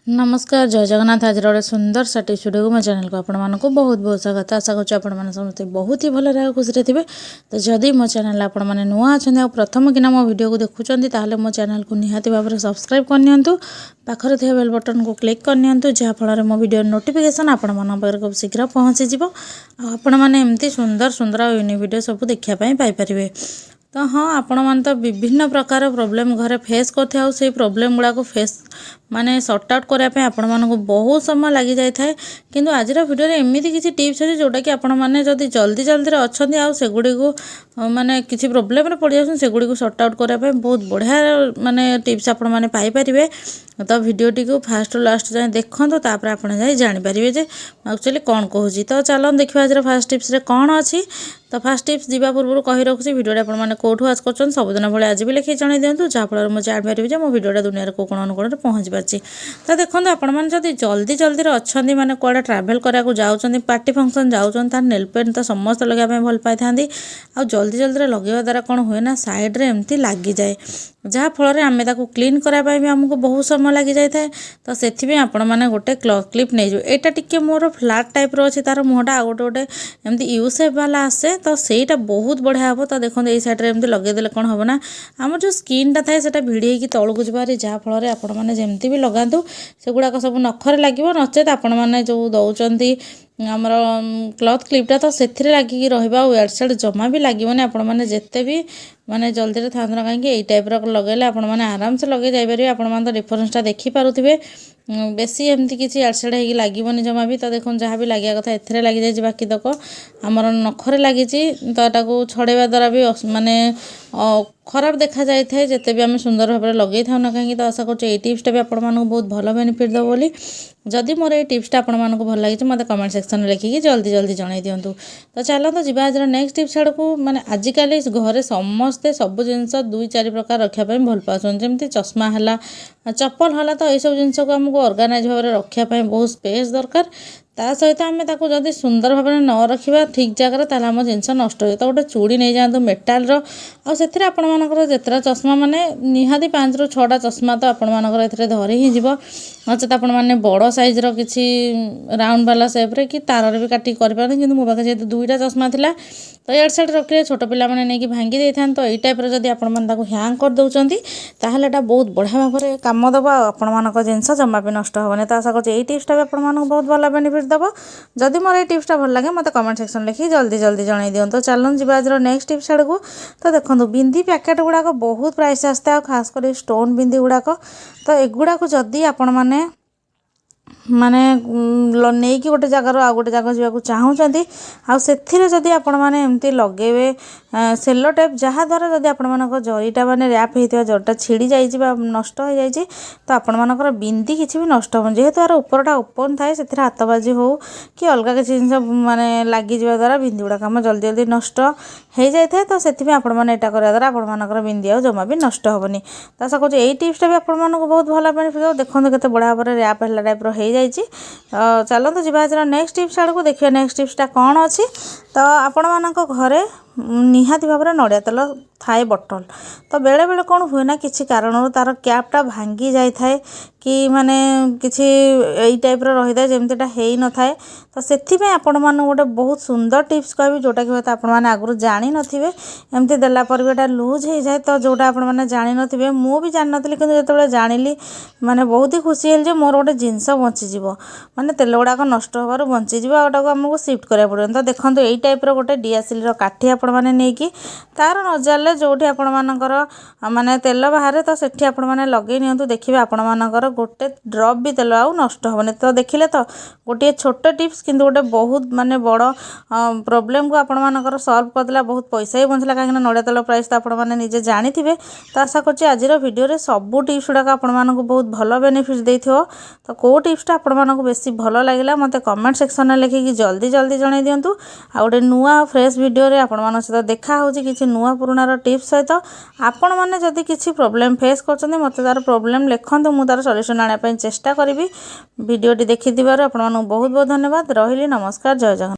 नमस्कार जय जगन्नाथ। आज गोटे सुंदर सा टिप्स वीडियो मो चैनल को आपको बहुत बहुत स्वागत। आशा करें समस्ते बहुत ही भल रहा खुशी थे। तो जदि मो चैनल आपने नुआ अच्छा प्रथम किना मो वीडियो को देखुं मो चैनल को निहाती भाव में सब्सक्राइब करनी पाखर थे बेल बटन को क्लिक करनी जहाँफल मो वीडियो नोटिफिकेशन आप खूब शीघ्र पहुँचीज। आपण मैंने एमती सुंदर सुंदर और यूनिक वीडियो सब देखापी पाइपर। तो हाँ आपण मैंने तो विभिन्न प्रकार प्रोब्लेम घरे फेस करते से प्रोब्लेम गुड़ाक फेस माने सॉर्ट आउट करने आपण मानक बहुत समय लगी जाए। किंतु आज वीडियो एमती किसी टिप्स अच्छे जोटा कि आपण मैंने जदि जल्दी जल्दी अच्छा सेगुड़ी को माने किसी प्रोब्लेम में पड़ जाए सेगुड़ी को सॉर्ट आउट करने बहुत बढ़िया माने टिप्स आपण मैंने पाइपर। तो वीडियोटी को फास्ट लास्ट जाए देखो तापर आप जानीपारे जे एक्चुअली कौन कहूँ। तो चलो देखिए आज फास्ट टिप्स कौन अच्छी। तो फास्ट टिप्स जावा पूर्व कही रखुच्छी वीडियो आपने कौटू आज कर सबुदिन भाई आज भी लिखी जन दिंतु जहाँफल मुझे जानीपारि मो वीडियो दुनिया को कोण अनुकोण पहुँची पार्टी। तो देखो आपण जब जल्दी जल्दी अच्छा माने कड़े ट्राभेल कराया जाऊँ पार्टी फंक्शन जाऊँ नेल पेंट तो समस्त लगे भल पाई था। आ जल्दी जल्दी लगेवा द्वारा कौन हुए ना साइड्रे एमती लगी जाए जहाँफल आम क्लीन करने भी आमको बहुत समय लगी जाए। तो से आपण मैंने गोटे क्लॉथ क्लिप नहीं जो यहाँ टी मोर फ्लाट टाइप अच्छी तार मुहटा गोटे गोटे एमती यू शेप वाला आसे। तो सहीटा बहुत बढ़िया हम। तो देखो ये सैड्रे एमती लगेदे कौन हम ना आम जो स्किनटा थाए से भिड़ी तौक जारी जहाँफल आपण मैंने जमती भी लगातु से गुड़ाक सब नखरे लगे नचेत आपण मैंने जो दौरान आमर क्लॉथ क्लिपटा तो से लगिकी रहा साइड जमा भी लगे आपण मैंने जिते भी माने जल्दी था कहीं टाइप लगे आपण मैंने आराम से लगे जापर आपण मैंने तो डिफरेन्सटा देखिपे। बेसी एमती किसी एडसेड हो लगे जमा भी। तो देखो जहाँ भी लगे कथा एथे लगी जाए बाकी तक आमर नखरे लगी तो छड़ेवा द्वारा भी माने खराब देखा जाए थे जिते भी आम सुंदर भाव में लगे था ना कहीं। तो आशा कर टिप्सटा भी आपण बहुत भल बेनिफिट दब बोली। जदि मोर ये टिप्सटा आपण भल लगी मत कमेंट सेक्शन में लिखिकी जल्दी जल्दी जन दिंतु। तो चलो तो जी आज नेक्स्ट टिप्स आड़ को मैंने आजिकल घरे समस्ते सब जिनस 2-4 प्रकार रखापी भल पाँच जमी चश्मा है चप्पल है। तो यू जिनस को आमको ऑर्गेनाइज भाव में रखापी बहुत स्पेस दरकार। ता सहित आम जदि सुंदर भाव में न रखा ठीक जगह ताल आम जिनस नष्ट हो। तो गोटे चूड़ी नहीं जातु मेटाल आपर आपर जितरा चश्मा माने निहाती 5 ରୁ 6टा चश्मा तो आपर धरी ही जीव नचेत आपण मैंने बड़ साइज्र किसी राउंड वाला सेप्रे कि तार भी काटिक करें कि मो पाखे जेहतु 2टा चश्मा थिला तो एड साइड रखिए छोट पिला मैंने नहीं भांगी दे था। तो यही टाइप्र जब आप हैंग कर दौरान ताहले बहुत बढ़िया भाव में कम दब आपण जिनस जमा भी नष्ट हेनी। तो आशा कर टिप्सटा भी आपको बहुत भल बेनिफिट दब। जदि मोर ये टिप्सटा भल लगे मत कमेंट सेक्शन लिखी जल्दी जल्दी जन दिखाँ। तो चलो जी आज नेक्स्ट टिप्स आड़ को। तो देखो बिंदी पैकेट गुड़ाक बहुत प्राइस आसता खास कर स्टोन बिंदी गुड़ाक। तो एगुड़ाक जदि आपण मैंने माने नहीं कि गोटे जगार आ गोटे जगह जावाक चाहूँगी आदि आपण मैंने एमती लगे सेलो टेप जहाँ द्वारा जदि आपण मानक जरीटा माने रैप होता जरीटा छिड़ी जाइए नष्ट हो जाए तो आपण मानकर बिंदी किसी भी नष्ट हो जेहेतु यार उपरटा ओपन थाए से हाथ बाजी हो कि अलग किसी जिन माने लगी द्वारा बिंदी गुड़ाक आम जल्दी जल्दी नष्ट हो जाए। तो से आपण मैंने यहाँ करने द्वारा आपण मानकर बिंदी आ जमा भी नष्ट हेनी। तो आशा कर टिप्सटा भी आपण बहुत भल बेनिफिट देखो केते बढ़िया भाव में रैप है टाइप हो जाए। चलो तो जी आज नेक्स्ट टिप्स आड़ को देखिए नेक्स्ट टिप्सटा कौन अच्छी। तो आपण मानक घरे निहाती भाव में नड़िया तेल थाए बटल। तो बेले बेले कौन हुए ना किसी कारण तार कैपटा भांगी जाए थाए कि माने किसी यही टाइप्र रही था जमीटा हो न थाए। तो से आपण माने गोटे बहुत सुंदर टिप्स कहबी जोटा कि हूँ आपण मैंने आगुरी जानी नथिबे एमती देला पर भी एटा लूज हो जाए। तो जोटा आपण मैंने जानी नथिबे मु भी जानी नथिली किंतु जेतेबेले जानिली माने बहुत ही खुशी हेली जे मोर गोटे जिनस बंचीजिव माने तेल गुड़ाक नष्ट होबार बंचीजिव आउटाको आमको शिफ्ट करा पड़े। तो देखो यही टाइप्र गोटे डीएसएल काठी आपण मैंने नहीं कि तार नजारे जोठी आपण मानकर माने तेल बाहर तो सेठी आपण मैंने लगे नियंतु देखिए आपण मानकर गोटे ड्रप भी तेल आउ नष्ट हेनी। तो देखिले तो गोटे छोट टिप्स किंतु गोटे बहुत माने बड़ प्रोब्लेम को आपण मानकर सॉल्व करदेला बहुत पैसा ही बंचला कहीं नड़िया तेल प्राइस तो आपण मैंने निजे जानी थे। तो आशा कर आज वीडियो रे सब टिप्स गुड़ाक आपण मानक बहुत भल बेनिफिट देथिबो। तो कौ टिप्सटा आपण मानक बेसी भल लगिला मते कमेंट सेक्शन में लिखिकी जल्दी जल्दी जन दिंतु। आ गोटे नुआ फ्रेश वीडियो रे आपण मान सहित देखा होची किछि नुआ पुरानार टिप्स सहित आपण माने जदि किछि प्रॉब्लम फेस करछन्ते मते तार प्रॉब्लम लिखंतु मु तार सॉल्यूशन आने चेष्टा करी। वीडियोटी देखि दिबार आपण मानक बहुत बहुत धन्यवाद। रहिली नमस्कार जय जगन्नाथ।